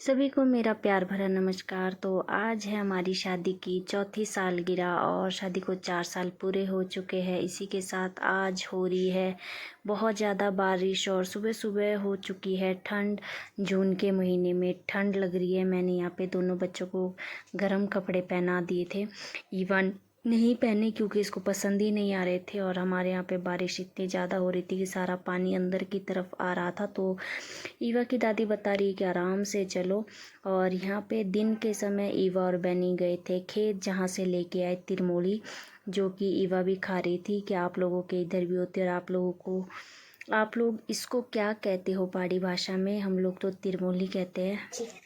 सभी को मेरा प्यार भरा नमस्कार। तो आज है हमारी शादी की चौथी सालगिरह और शादी को 4 साल पूरे हो चुके हैं। इसी के साथ आज हो रही है बहुत ज़्यादा बारिश और सुबह सुबह हो चुकी है ठंड। जून के महीने में ठंड लग रही है। मैंने यहाँ पे दोनों बच्चों को गर्म कपड़े पहना दिए थे। इवन नहीं पहने क्योंकि इसको पसंद ही नहीं आ रहे थे। और हमारे यहाँ पे बारिश इतनी ज़्यादा हो रही थी कि सारा पानी अंदर की तरफ आ रहा था। तो ईवा की दादी बता रही है कि आराम से चलो। और यहाँ पे दिन के समय ईवा और बैनी गए थे खेत, जहाँ से लेके आए तिरमूली, जो कि ईवा भी खा रही थी कि आप लोगों के इधर भी होती है और आप लोग इसको क्या कहते हो पहाड़ी भाषा में? हम लोग तो तिरमूली कहते हैं।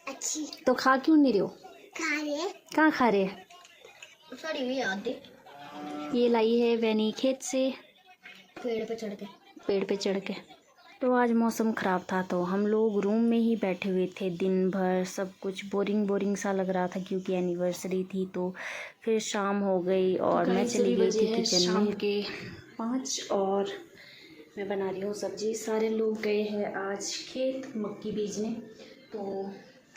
अच्छी तो खा क्यों नहीं रहे हो? खा रहे कहाँ खा रहे? सड़ी हुई याद ये लाई है बैनी खेत से, पेड़ पे चढ़ के। पेड़ पे चढ़ के। तो आज मौसम ख़राब था तो हम लोग रूम में ही बैठे हुए थे दिन भर। सब कुछ बोरिंग बोरिंग सा लग रहा था क्योंकि एनिवर्सरी थी। तो फिर शाम हो गई और मैं चली गई थी किचन में। शाम के 5 और मैं बना रही हूँ सब्जी। सारे लोग गए हैं आज खेत मक्की बीजने। तो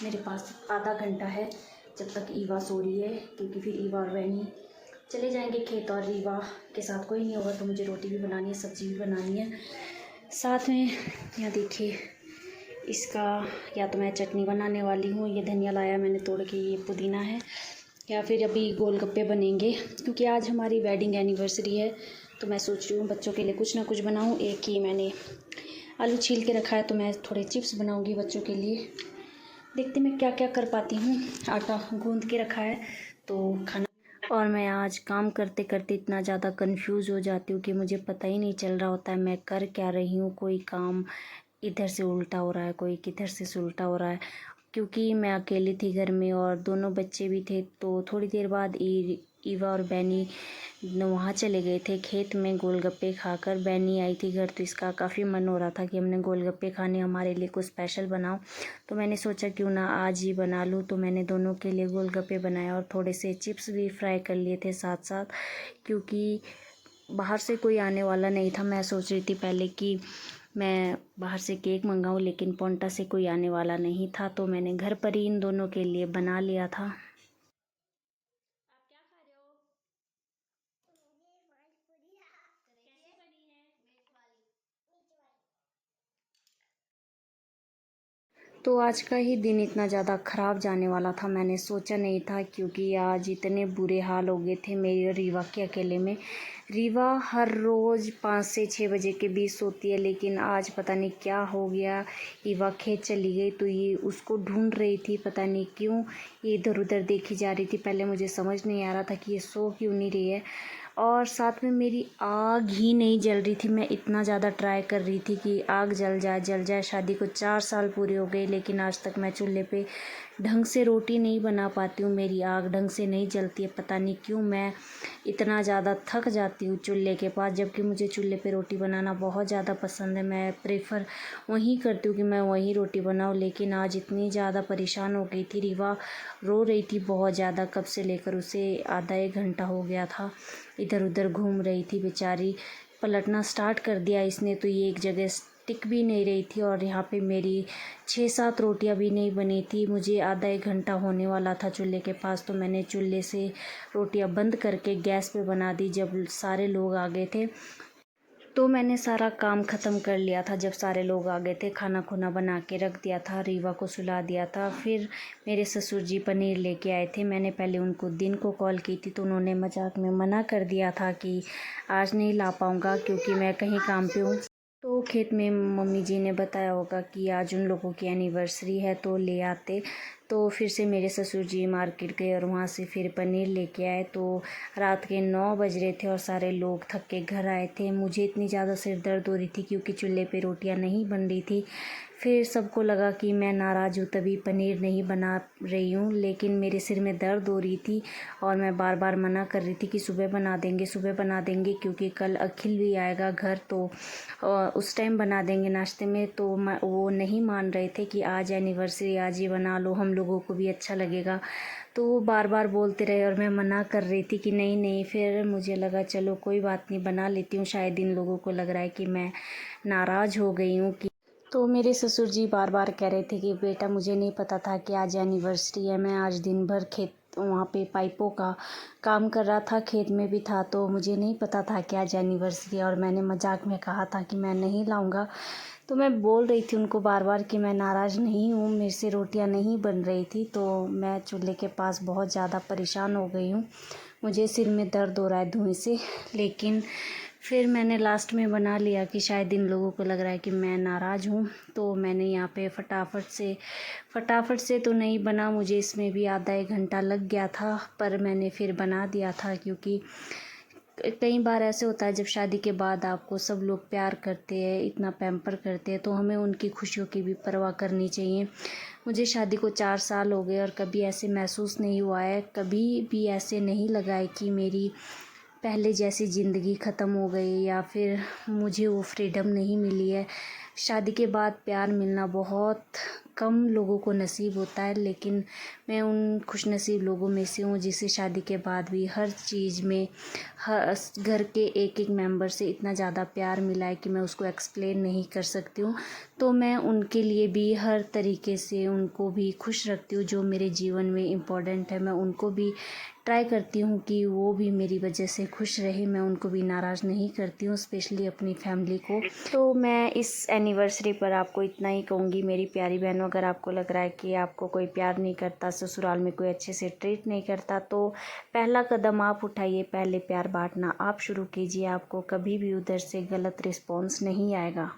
मेरे पास आधा घंटा है जब तक ईवा सो रही है, क्योंकि फिर ईवा और बहनी चले जाएंगे खेत और ईवा के साथ कोई नहीं होगा। तो मुझे रोटी भी बनानी है, सब्जी भी बनानी है साथ में। यहाँ देखिए, इसका या तो मैं चटनी बनाने वाली हूँ। ये धनिया लाया मैंने तोड़ के, ये पुदीना है। या फिर अभी गोलगप्पे बनेंगे क्योंकि आज हमारी वेडिंग एनिवर्सरी है। तो मैं सोच रही हूँ बच्चों के लिए कुछ ना कुछ बनाऊँ। एक ही मैंने आलू छील के रखा है तो मैं थोड़े चिप्स बनाऊँगी बच्चों के लिए। देखते मैं क्या क्या कर पाती हूँ। आटा गूँध के रखा है तो खाना। और मैं आज काम करते करते इतना ज़्यादा कंफ्यूज हो जाती हूँ कि मुझे पता ही नहीं चल रहा होता है मैं कर क्या रही हूँ। कोई काम इधर से उल्टा हो रहा है, कोई किधर से उल्टा हो रहा है। क्योंकि मैं अकेली थी घर में और दोनों बच्चे भी थे। तो थोड़ी देर बाद ईवा और बैनी वहाँ चले गए थे खेत में गोलगप्पे खाकर। बैनी आई थी घर तो इसका काफ़ी मन हो रहा था कि हमने गोलगप्पे खाने, हमारे लिए कुछ स्पेशल बनाओ। तो मैंने सोचा क्यों ना आज ही बना लूँ। तो मैंने दोनों के लिए गोलगप्पे बनाए और थोड़े से चिप्स भी फ्राई कर लिए थे साथ साथ, क्योंकि बाहर से कोई आने वाला नहीं था। मैं सोच रही थी पहले कि मैं बाहर से केक मंगाऊँ, लेकिन पोंटा से कोई आने वाला नहीं था तो मैंने घर पर ही इन दोनों के लिए बना लिया था। आप क्या खा रहे हो? कैसे बनी है? तो आज का ही दिन इतना ज़्यादा ख़राब जाने वाला था, मैंने सोचा नहीं था। क्योंकि आज इतने बुरे हाल हो गए थे मेरी और रीवा के अकेले में। रीवा हर रोज़ 5 से 6 बजे के बीच सोती है, लेकिन आज पता नहीं क्या हो गया। ईवा खेत चली गई तो ये उसको ढूंढ रही थी, पता नहीं क्यों ये इधर उधर देखी जा रही थी। पहले मुझे समझ नहीं आ रहा था कि ये सो क्यों नहीं रही है। और साथ में मेरी आग ही नहीं जल रही थी। मैं इतना ज़्यादा ट्राई कर रही थी कि आग जल जाए। शादी को 4 साल पूरे हो गए, लेकिन आज तक मैं चूल्हे पे ढंग से रोटी नहीं बना पाती हूँ। मेरी आग ढंग से नहीं जलती है, पता नहीं क्यों। मैं इतना ज़्यादा थक जाती हूँ चूल्हे के पास, जबकि मुझे चूल्हे पे रोटी बनाना बहुत ज़्यादा पसंद है। मैं प्रेफर वहीं करती हूँ कि मैं वहीं रोटी बनाऊँ। लेकिन आज इतनी ज़्यादा परेशान हो गई थी। रीवा रो रही थी बहुत ज़्यादा, कब से लेकर उसे आधा 1 घंटा हो गया था। इधर उधर घूम रही थी बेचारी। पलटना स्टार्ट कर दिया इसने तो ये एक जगह टिक भी नहीं रही थी। और यहाँ पे मेरी 6-7 रोटियां भी नहीं बनी थी। मुझे आधा 1 घंटा होने वाला था चूल्हे के पास, तो मैंने चूल्हे से रोटियां बंद करके गैस पे बना दी जब सारे लोग आ गए थे। तो मैंने सारा काम ख़त्म कर लिया था जब सारे लोग आ गए थे। खाना खुना बना के रख दिया था, रीवा को सुला दिया था। फिर मेरे ससुर जी पनीर लेके आए थे। मैंने पहले उनको दिन को कॉल की थी तो उन्होंने मजाक में मना कर दिया था कि आज नहीं ला पाऊँगा क्योंकि मैं कहीं काम पे हूँ। तो खेत में मम्मी जी ने बताया होगा कि आज उन लोगों की एनिवर्सरी है तो ले आते। तो फिर से मेरे ससुर जी मार्केट गए और वहाँ से फिर पनीर लेके आए। तो रात के 9 बज रहे थे और सारे लोग थक के घर आए थे। मुझे इतनी ज़्यादा सिर दर्द हो रही थी क्योंकि चूल्हे पे रोटियां नहीं बन रही थी। फिर सबको लगा कि मैं नाराज़ हूँ तभी पनीर नहीं बना रही हूँ, लेकिन मेरे सिर में दर्द हो रही थी और मैं बार बार मना कर रही थी कि सुबह बना देंगे क्योंकि कल अखिल भी आएगा घर तो उस टाइम बना देंगे नाश्ते में। तो वो नहीं मान रहे थे कि आज एनिवर्सरी आज ही बना लो, हम लोगों को भी अच्छा लगेगा। तो वो बार बार बोलते रहे और मैं मना कर रही थी कि नहीं नहीं। फिर मुझे लगा चलो कोई बात नहीं, बना लेती हूँ। शायद इन लोगों को लग रहा है कि मैं नाराज़ हो गई हूँ कि तो मेरे ससुर जी बार बार कह रहे थे कि बेटा मुझे नहीं पता था कि आज एनिवर्सरी है। मैं आज दिन भर खेत वहाँ पे पाइपों का काम कर रहा था, खेत में भी था, तो मुझे नहीं पता था कि आज एनिवर्सरी है। और मैंने मजाक में कहा था कि मैं नहीं लाऊंगा। तो मैं बोल रही थी उनको बार बार कि मैं नाराज़ नहीं हूँ, मेरे से रोटियाँ नहीं बन रही थी। तो मैं चूल्हे के पास बहुत ज़्यादा परेशान हो गई हूँ, मुझे सिर में दर्द हो रहा है धुएँ से। लेकिन फिर मैंने लास्ट में बना लिया कि शायद इन लोगों को लग रहा है कि मैं नाराज़ हूँ। तो मैंने यहाँ पे फटाफट से तो नहीं बना, मुझे इसमें भी आधा एक घंटा लग गया था, पर मैंने फिर बना दिया था। क्योंकि कई बार ऐसे होता है जब शादी के बाद आपको सब लोग प्यार करते हैं, इतना पैम्पर करते हैं, तो हमें उनकी खुशियों की भी परवाह करनी चाहिए। मुझे शादी को 4 साल हो गए और कभी ऐसे महसूस नहीं हुआ है, कभी भी ऐसे नहीं लगा है कि मेरी पहले जैसी ज़िंदगी ख़त्म हो गई या फिर मुझे वो फ्रीडम नहीं मिली है। शादी के बाद प्यार मिलना बहुत कम लोगों को नसीब होता है, लेकिन मैं उन खुशनसीब लोगों में से हूँ जिसे शादी के बाद भी हर चीज़ में हर घर के एक एक मेंबर से इतना ज़्यादा प्यार मिला है कि मैं उसको एक्सप्लेन नहीं कर सकती हूँ। तो मैं उनके लिए भी हर तरीके से उनको भी खुश रखती हूँ, जो मेरे जीवन में इम्पोर्टेंट है। मैं उनको भी ट्राई करती हूँ कि वो भी मेरी वजह से खुश रहे, मैं उनको भी नाराज़ नहीं करती हूँ, स्पेशली अपनी फैमिली को। तो मैं इस एनिवर्सरी पर आपको इतना ही कहूँगी मेरी प्यारी बहनों, अगर आपको लग रहा है कि आपको कोई प्यार नहीं करता, ससुराल में कोई अच्छे से ट्रीट नहीं करता, तो पहला कदम आप उठाइए, पहले प्यार बांटना आप शुरू कीजिए, आपको कभी भी उधर से गलत रिस्पॉन्स नहीं आएगा।